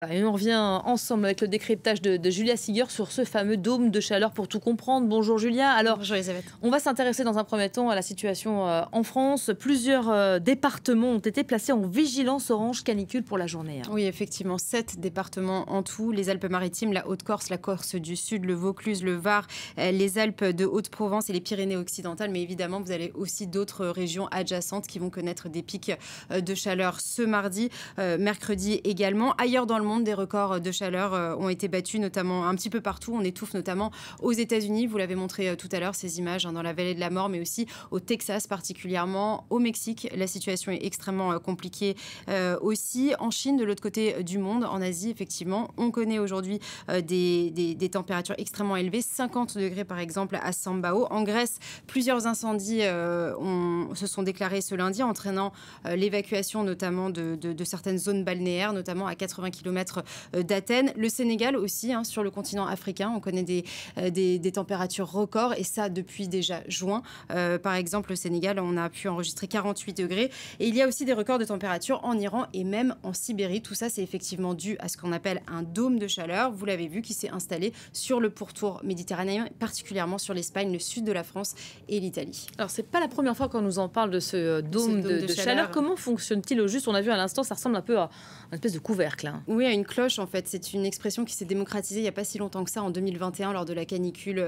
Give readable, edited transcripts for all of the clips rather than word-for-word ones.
Et on revient ensemble avec le décryptage de Julia Sigur sur ce fameux dôme de chaleur pour tout comprendre. Bonjour Julia. Alors, bonjour Elisabeth. on va s'intéresser dans un premier temps à la situation en France. Plusieurs départements ont été placés en vigilance orange canicule pour la journée. Oui, effectivement, 7 départements en tout. Les Alpes-Maritimes, la Haute-Corse, la Corse du Sud, le Vaucluse, le Var, les Alpes de Haute-Provence et les Pyrénées-Occidentales. Mais évidemment, vous avez aussi d'autres régions adjacentes qui vont connaître des pics de chaleur ce mardi, mercredi également. Ailleurs dans le monde, des records de chaleur ont été battus, notamment un petit peu partout. On étouffe notamment aux États-Unis. Vous l'avez montré tout à l'heure, ces images dans la vallée de la mort, mais aussi au Texas particulièrement. Au Mexique, la situation est extrêmement compliquée aussi. En Chine, de l'autre côté du monde, en Asie, effectivement, on connaît aujourd'hui des températures extrêmement élevées. 50 degrés, par exemple, à Sambao. En Grèce, plusieurs incendies se sont déclarés ce lundi, entraînant l'évacuation notamment de certaines zones balnéaires, notamment à 80 km d'Athènes. Le Sénégal aussi, sur le continent africain, on connaît des températures records, et ça depuis déjà juin. Par exemple, au Sénégal, on a pu enregistrer 48 degrés. Et il y a aussi des records de température en Iran et même en Sibérie. Tout ça, c'est effectivement dû à ce qu'on appelle un dôme de chaleur, vous l'avez vu, qui s'est installé sur le pourtour méditerranéen, particulièrement sur l'Espagne, le sud de la France et l'Italie. Alors, c'est pas la première fois qu'on nous en parle de ce dôme de chaleur. Comment fonctionne-t-il au juste? On a vu à l'instant, ça ressemble un peu à une espèce de couvercle. Oui, à une cloche en fait. C'est une expression qui s'est démocratisée il n'y a pas si longtemps que ça, en 2021, lors de la canicule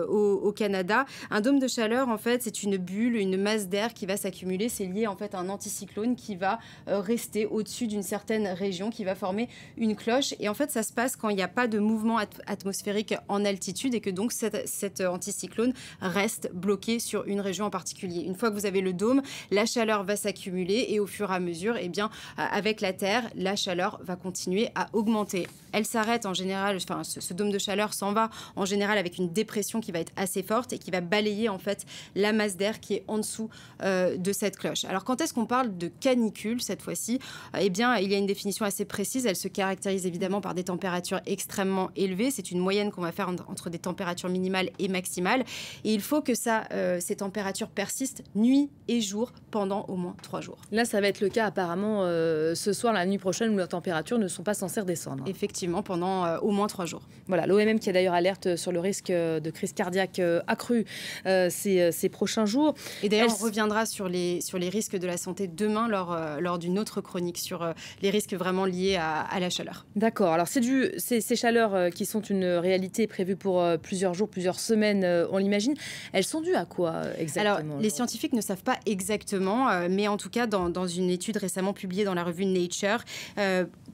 au Canada. Un dôme de chaleur, en fait, c'est une bulle, une masse d'air qui va s'accumuler. C'est lié en fait à un anticyclone qui va rester au-dessus d'une certaine région, qui va former une cloche. Et en fait, ça se passe quand il n'y a pas de mouvement atmosphérique en altitude et que donc cet anticyclone reste bloqué sur une région en particulier. Une fois que vous avez le dôme, la chaleur va s'accumuler et au fur et à mesure, eh bien, avec la Terre, la chaleur va continuer à augmenter. Elle s'arrête en général, enfin ce dôme de chaleur s'en va en général avec une dépression qui va être assez forte et qui va balayer en fait la masse d'air qui est en dessous de cette cloche. Alors quand est-ce qu'on parle de canicule cette fois-ci? Eh bien, il y a une définition assez précise. Elle se caractérise évidemment par des températures extrêmement élevées. C'est une moyenne qu'on va faire entre des températures minimales et maximales. Et il faut que ces températures persistent nuit et jour pendant au moins 3 jours. Là, ça va être le cas apparemment ce soir, la nuit prochaine, où les températures ne sont pas censées redescendre. Effectivement, pendant au moins 3 jours. Voilà, l'OMM qui a d'ailleurs alerte sur le risque de crise cardiaque accrue ces prochains jours. Et d'ailleurs, on reviendra sur les risques de la santé demain lors d'une autre chronique sur les risques vraiment liés à la chaleur. D'accord, alors ces chaleurs qui sont une réalité prévue pour plusieurs jours, plusieurs semaines, on l'imagine, elles sont dues à quoi exactement? Alors, les scientifiques ne savent pas exactement, mais en tout cas, dans une étude récemment publiée dans la revue Nature,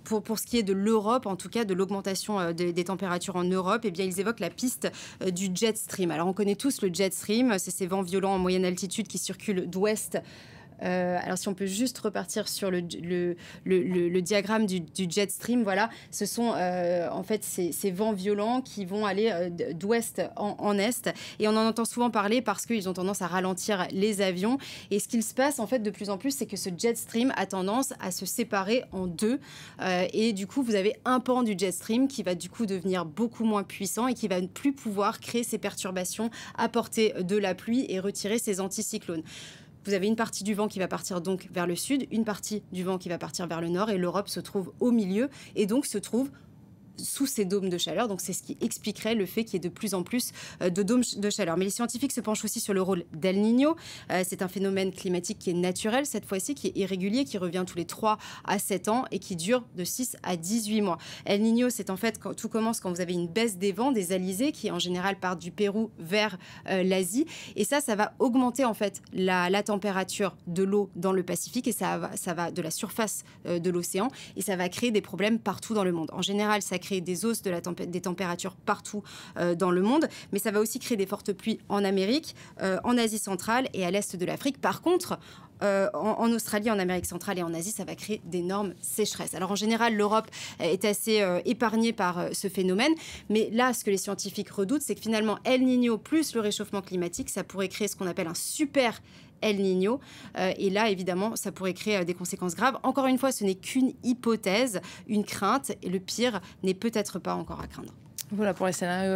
pour ce qui est de l'Europe, en tout cas de l'augmentation des températures en Europe, eh bien, ils évoquent la piste du jet stream. Alors, on connaît tous le jet stream, c'est ces vents violents en moyenne altitude qui circulent d'ouest. Alors, si on peut juste repartir sur le diagramme du jet stream, voilà, ce sont en fait ces vents violents qui vont aller d'ouest en est. Et on en entend souvent parler parce qu'ils ont tendance à ralentir les avions. Et ce qu'il se passe en fait de plus en plus, c'est que ce jet stream a tendance à se séparer en deux. Et du coup, vous avez un pan du jet stream qui va du coup devenir beaucoup moins puissant et qui va ne plus pouvoir créer ces perturbations, apporter de la pluie et retirer ces anticyclones. Vous avez une partie du vent qui va partir donc vers le sud, une partie du vent qui va partir vers le nord, et l'Europe se trouve au milieu et donc se trouve sous ces dômes de chaleur. Donc c'est ce qui expliquerait le fait qu'il y ait de plus en plus de dômes de chaleur. Mais les scientifiques se penchent aussi sur le rôle d'El Niño. C'est un phénomène climatique qui est naturel cette fois-ci, qui est irrégulier, qui revient tous les 3 à 7 ans et qui dure de 6 à 18 mois. El Niño, c'est en fait quand tout commence quand vous avez une baisse des vents, des alizés qui en général partent du Pérou vers l'Asie. Et ça va augmenter en fait la température de l'eau dans le Pacifique, et ça va de la surface de l'océan, et ça va créer des problèmes partout dans le monde. En général, ça crée des hausses des températures partout dans le monde, mais ça va aussi créer des fortes pluies en Amérique, en Asie centrale et à l'est de l'Afrique. Par contre, en Australie, en Amérique centrale et en Asie, ça va créer d'énormes sécheresses. Alors en général, l'Europe est assez épargnée par ce phénomène, mais là, ce que les scientifiques redoutent, c'est que finalement, El Niño plus le réchauffement climatique, ça pourrait créer ce qu'on appelle un super El Niño. Et là, évidemment, ça pourrait créer des conséquences graves. Encore une fois, ce n'est qu'une hypothèse, une crainte, et le pire n'est peut-être pas encore à craindre. Voilà pour les scénarios